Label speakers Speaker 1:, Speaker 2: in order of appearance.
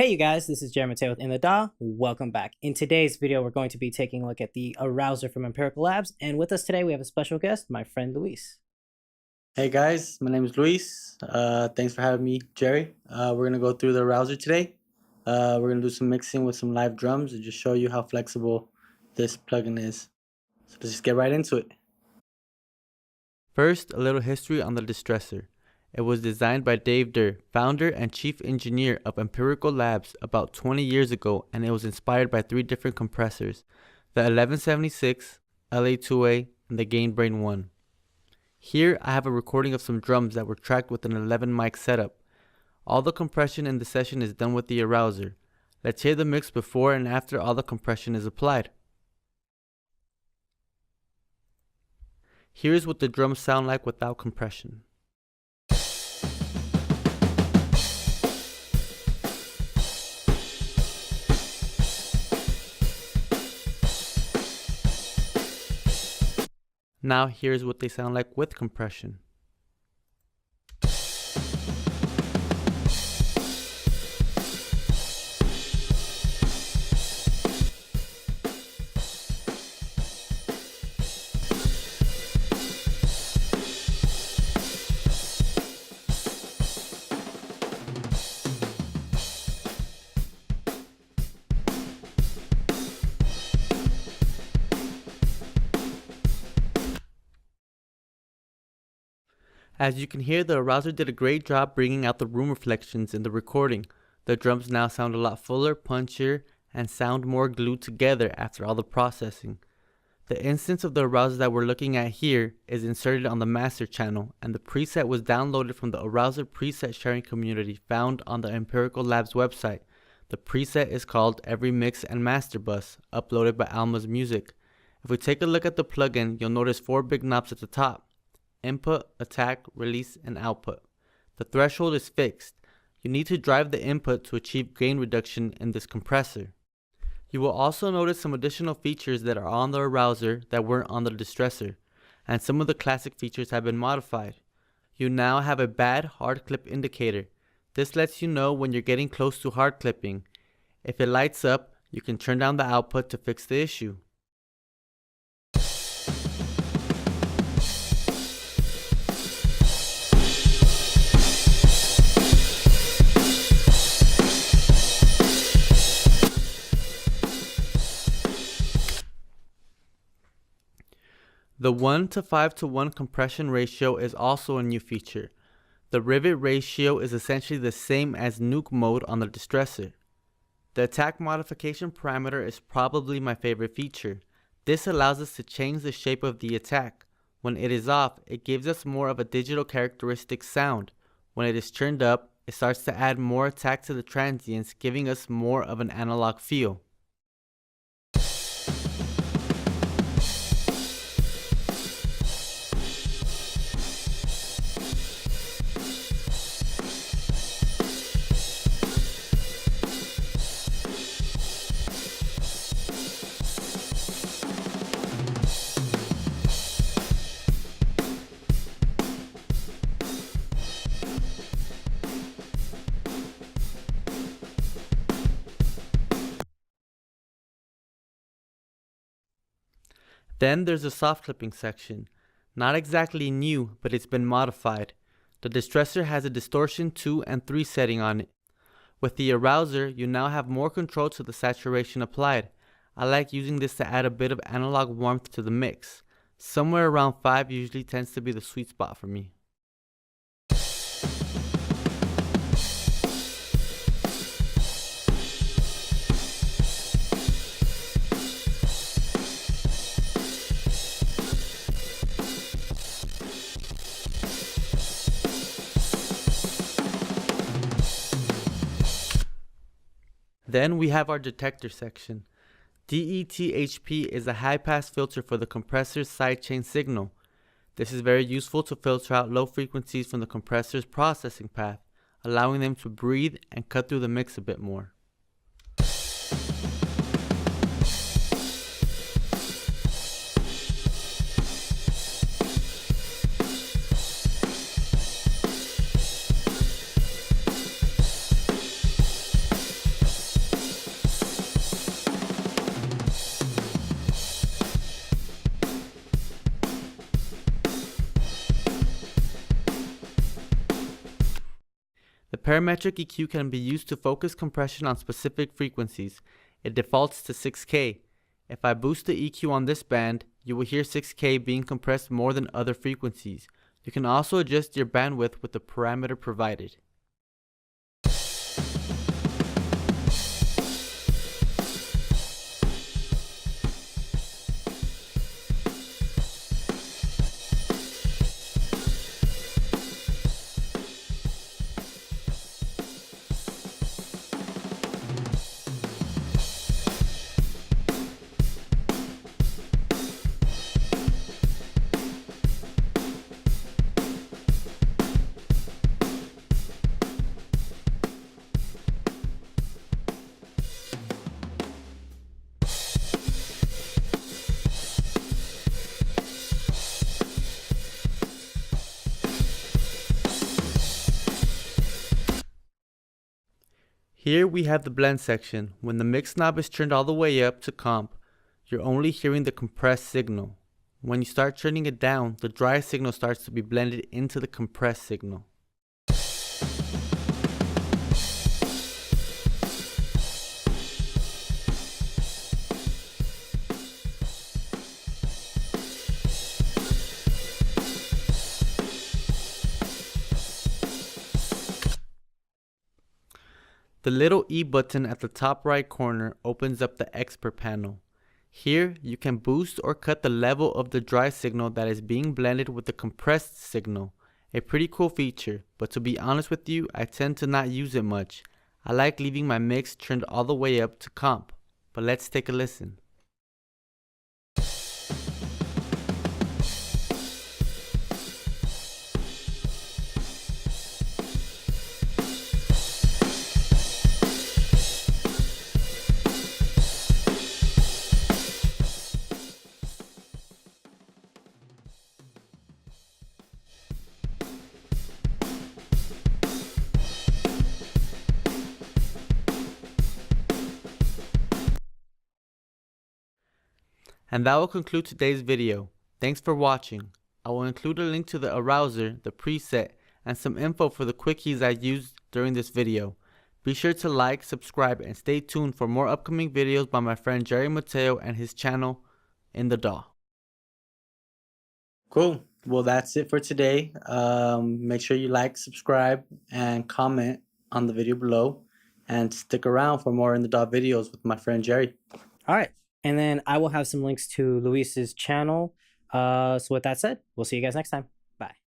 Speaker 1: Hey you guys, this is Jeremy with In the DAW. Welcome back. In today's video, we're going to be taking a look at the Arousor from Empirical Labs, and with us today we have a special guest, my friend Luis.
Speaker 2: Hey guys, my name is Luis. Thanks for having me, Jerry. We're gonna go through the Arousor today. We're gonna do some mixing with some live drums and just show you how flexible this plugin is. So let's just get right into it. First, a little history on the Distressor. It was designed by Dave Durr, founder and chief engineer of Empirical Labs about 20 years ago, and it was inspired by three different compressors, the 1176, LA2A, and the Gainbrain 1. Here I have a recording of some drums that were tracked with an 11 mic setup. All the compression in the session is done with the Arousor. Let's hear the mix before and after all the compression is applied. Here's what the drums sound like without compression. Now here's what they sound like with compression. As you can hear, the Arousor did a great job bringing out the room reflections in the recording. The drums now sound a lot fuller, punchier, and sound more glued together after all the processing. The instance of the Arousor that we're looking at here is inserted on the master channel, and the preset was downloaded from the Arousor preset sharing community found on the Empirical Labs website. The preset is called Every Mix and Master Bus, uploaded by Alma's Music. If we take a look at the plugin, you'll notice four big knobs at the top: input, attack, release, and output. The threshold is fixed. You need to drive the input to achieve gain reduction in this compressor. You will also notice some additional features that are on the Arousor that weren't on the Distressor, and some of the classic features have been modified. You now have a bad hard clip indicator. This lets you know when you're getting close to hard clipping. If it lights up, you can turn down the output to fix the issue. The 1:5:1 compression ratio is also a new feature. The rivet ratio is essentially the same as nuke mode on the Distressor. The attack modification parameter is probably my favorite feature. This allows us to change the shape of the attack. When it is off, it gives us more of a digital characteristic sound. When it is turned up, it starts to add more attack to the transients, giving us more of an analog feel. Then there's the soft clipping section. Not exactly new, but it's been modified. The Distressor has a distortion 2 and 3 setting on it. With the Arousor, you now have more control to the saturation applied. I like using this to add a bit of analog warmth to the mix. Somewhere around 5 usually tends to be the sweet spot for me. Then we have our detector section. DETHP is a high-pass filter for the compressor's sidechain signal. This is very useful to filter out low frequencies from the compressor's processing path, allowing them to breathe and cut through the mix a bit more. parametric EQ can be used to focus compression on specific frequencies. It defaults to 6K. If I boost the EQ on this band, you will hear 6K being compressed more than other frequencies. You can also adjust your bandwidth with the parameter provided. Here we have the blend section. When the mix knob is turned all the way up to comp, you're only hearing the compressed signal. When you start turning it down, the dry signal starts to be blended into the compressed signal. The little E button at the top right corner opens up the expert panel. Here, you can boost or cut the level of the dry signal that is being blended with the compressed signal. A pretty cool feature, but to be honest with you, I tend to not use it much. I like leaving my mix turned all the way up to comp. But let's take a listen. And that will conclude today's video. Thanks for watching. I will include a link to the Arousor, the preset, and some info for the quick keys I used during this video. Be sure to like, subscribe, and stay tuned for more upcoming videos by my friend Jerry Mateo and his channel, In the DAW.
Speaker 3: Cool. Well, that's it for today. Make sure you like, subscribe, and comment on the video below. And stick around for more In the DAW videos with my friend Jerry.
Speaker 1: All right. And then I will have some links to Luis's channel. So with that said, we'll see you guys next time. Bye.